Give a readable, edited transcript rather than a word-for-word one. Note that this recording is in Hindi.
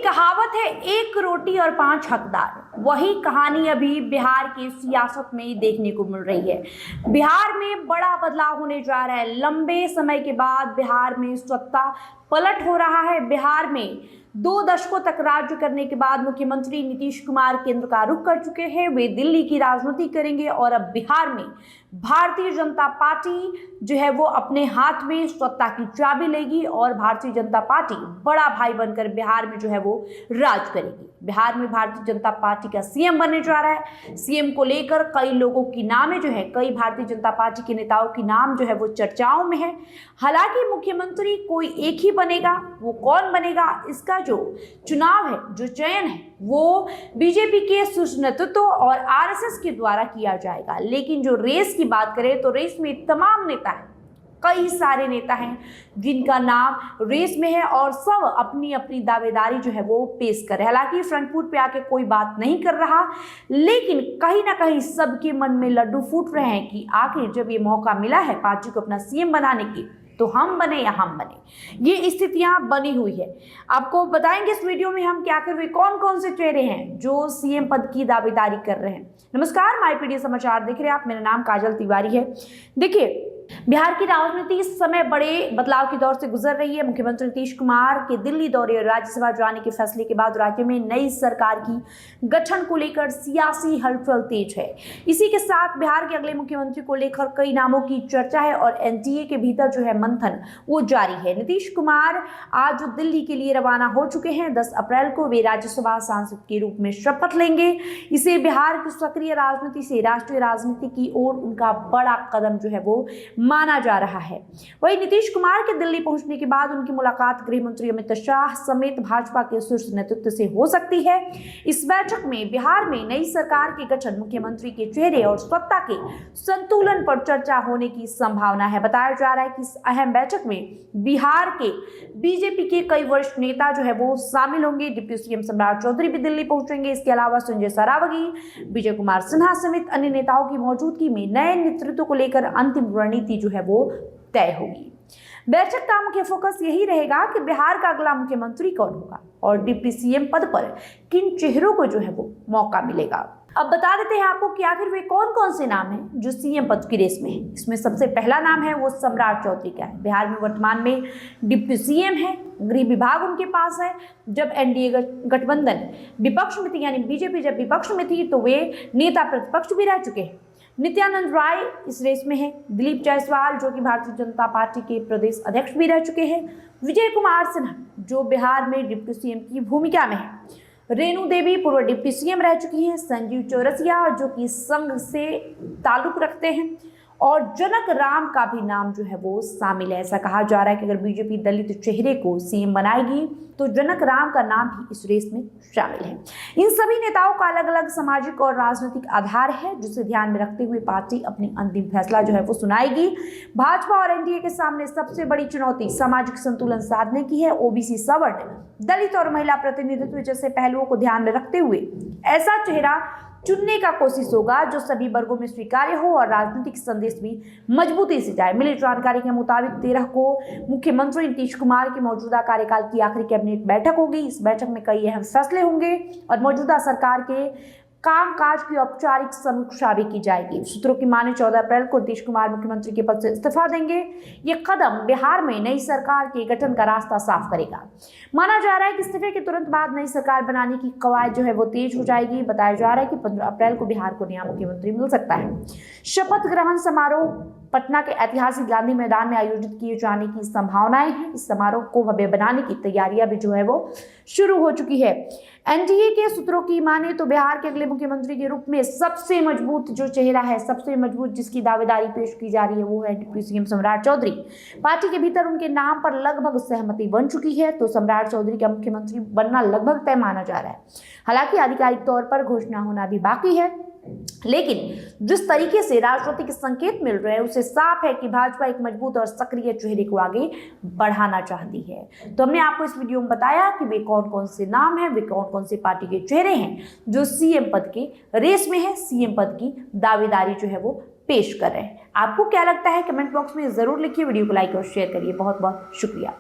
कहावत है, एक रोटी और 5 हकदार। वही कहानी अभी बिहार की सियासत में देखने को मिल रही है। बिहार में बड़ा बदलाव होने जा रहा है। लंबे समय के बाद बिहार में सत्ता पलट हो रहा है। बिहार में 2 दशकों तक राज्य करने के बाद मुख्यमंत्री नीतीश कुमार केंद्र का रुख कर चुके हैं। वे दिल्ली की राजनीति करेंगे और अब बिहार में भारतीय जनता पार्टी जो है वो अपने हाथ में सत्ता की चाबी लेगी और भारतीय जनता पार्टी बड़ा भाई बनकर बिहार में जो है वो राज करेगी। बिहार में भारतीय जनता पार्टी का सीएम बनने जा रहा है। सीएम को लेकर कई लोगों की नामें जो है, कई भारतीय जनता पार्टी के नेताओं की नाम जो है वो चर्चाओं में है। हालांकि मुख्यमंत्री कोई एक ही बनेगा। वो कौन बनेगा, इसका जो चुनाव है, जो चयन है, वो बीजेपी के शीर्ष नेतृत्व और आरएसएस के द्वारा किया जाएगा। लेकिन जो रेस की बात करें तो रेस में तमाम नेता हैं, कई सारे नेता हैं जिनका नाम रेस में है और सब अपनी अपनी दावेदारी जो है वो पेश कर रहे हैं। हालांकि फ्रंट फुट पे आके कोई बात नहीं कर रहा, लेकिन कहीं ना कहीं सबके मन में लड्डू फूट रहे हैं कि आखिर जब ये मौका मिला है पार्टी को अपना सीएम बनाने की, तो हम बने या हम बने। ये स्थितियां बनी हुई है। आपको बताएंगे इस वीडियो में हम कि आखिर वे कौन कौन से चेहरे हैं जो सीएम पद की दावेदारी कर रहे हैं। नमस्कार, माय पीडी समाचार देख रहे हैं आप। मेरा नाम काजल तिवारी है। देखिए, बिहार की राजनीति इस समय बड़े बदलाव के दौर से गुजर रही है। मुख्यमंत्री नीतीश कुमार के दिल्ली दौरे और राज्यसभा जाने के फैसले के बाद राज्य में नई सरकार की गठन को लेकर सियासी हलचल तेज है। इसी के साथ बिहार के अगले मुख्यमंत्री को लेकर कई नामों की चर्चा है और एनडीए के भीतर जो है मंथन वो जारी है। नीतीश कुमार आज दिल्ली के लिए रवाना हो चुके हैं। 10 अप्रैल को वे राज्यसभा सांसद के रूप में शपथ लेंगे। इसे बिहार की सक्रिय राजनीति से राष्ट्रीय राजनीति की ओर उनका बड़ा कदम जो है वो माना जा रहा है। वहीं नीतीश कुमार के दिल्ली पहुंचने के बाद उनकी मुलाकात गृह मंत्री अमित शाह समेत भाजपा के शीर्ष नेतृत्व से हो सकती है। इस बैठक में बिहार में नई सरकार के गठन, मुख्यमंत्री के चेहरे और सत्ता के संतुलन पर चर्चा होने की संभावना है। बताया जा रहा है कि इस अहम बैठक में बिहार के बीजेपी के कई वरिष्ठ नेता जो है वो शामिल होंगे। डिप्टी सीएम सम्राट चौधरी भी दिल्ली पहुंचेंगे। इसके अलावा संजय सरावगी, विजय कुमार सिन्हा समेत अन्य नेताओं की मौजूदगी में नए नेतृत्व को लेकर अंतिम रणनीति जो है वो तय होगी। बैठक का मुख्य फोकस यही रहेगा कि बिहार का अगला मुख्यमंत्री कौन होगा और डिप्टी सीएम पद पर किन चेहरों को जो है वो मौका मिलेगा। अब बता देते हैं आपको कि आखिर वे कौन कौन से नाम हैं जो सीएम पद की रेस में है। इसमें सबसे पहला नाम है वो सम्राट चौधरी का है। बिहार में वर्तमान में डिप्टी सीएम है, गृह विभाग उनके पास है। जब एनडीए गठबंधन विपक्ष में थी, यानी बीजेपी जब विपक्ष में थी, तो वे नेता प्रतिपक्ष भी रह चुके हैं। नित्यानंद राय इस रेस में है। दिलीप जायसवाल जो कि भारतीय जनता पार्टी के प्रदेश अध्यक्ष भी रह चुके हैं। विजय कुमार सिन्हा जो बिहार में डिप्टी सीएम की भूमिका में है। रेणु देवी पूर्व डिप्टी सीएम रह चुकी हैं। संजीव चौरसिया जो कि संघ से ताल्लुक रखते हैं और जनक राम का भी नाम जो है वो शामिल है। ऐसा कहा जा रहा है कि अगर बीजेपी दलित चेहरे को सीएम बनाएगी तो जनक राम का नाम भी इस रेस में शामिल है। इन सभी नेताओं का अलग अलग सामाजिक और राजनीतिक आधार है, जिसे ध्यान में रखते हुए पार्टी अपनी अंतिम फैसला जो है वो सुनाएगी। भाजपा और एनडीए के सामने सबसे बड़ी चुनौती सामाजिक संतुलन साधने की है। ओबीसी, सवर्ण, दलित और महिला प्रतिनिधित्व जैसे पहलुओं को ध्यान में रखते हुए ऐसा चेहरा चुनने का कोशिश होगा जो सभी वर्गों में स्वीकार्य हो और राजनीतिक संदेश भी मजबूती से जाए। मिली जानकारी के मुताबिक 13 को मुख्यमंत्री नीतीश कुमार की मौजूदा कार्यकाल की आखिरी कैबिनेट बैठक होगी। इस बैठक में कई अहम फैसले होंगे और मौजूदा सरकार के कामकाज की औपचारिक समीक्षा भी की जाएगी। सूत्रों की माने 14 अप्रैल को नीतीश कुमार मुख्यमंत्री के पद से इस्तीफा देंगे। ये कदम बिहार में नई सरकार के गठन का रास्ता साफ करेगा। माना जा रहा है कि इस्तीफे के तुरंत बाद नई सरकार बनाने की कवायद जो है वो तेज हो जाएगी। बताया जा रहा है कि 15 अप्रैल को बिहार को नया मुख्यमंत्री मिल सकता है। शपथ ग्रहण समारोह पटना के ऐतिहासिक गांधी मैदान में आयोजित किए जाने की संभावनाएं हैं। इस समारोह को भव्य बनाने की तैयारियां भी जो है वो शुरू हो चुकी है। एनडीए के सूत्रों की माने तो बिहार के अगले मुख्यमंत्री के रूप में सबसे मजबूत जो चेहरा है, सबसे मजबूत जिसकी दावेदारी पेश की जा रही है, वो है डिप्टी सीएम सम्राट चौधरी। पार्टी के भीतर उनके नाम पर लगभग सहमति बन चुकी है, तो सम्राट चौधरी का मुख्यमंत्री बनना लगभग तय माना जा रहा है। हालांकि आधिकारिक तौर पर घोषणा होना भी बाकी है, लेकिन जिस तरीके से राजनीतिक संकेत मिल रहे हैं उससे साफ है कि भाजपा एक मजबूत और सक्रिय चेहरे को आगे बढ़ाना चाहती है। तो हमने आपको इस वीडियो में बताया कि वे कौन कौन से नाम हैं, वे कौन कौन से पार्टी के चेहरे हैं जो सीएम पद के रेस में है, सीएम पद की दावेदारी जो है वो पेश कर रहे हैं। आपको क्या लगता है कमेंट बॉक्स में जरूर लिखिए। वीडियो को लाइक और शेयर करिए। बहुत बहुत शुक्रिया।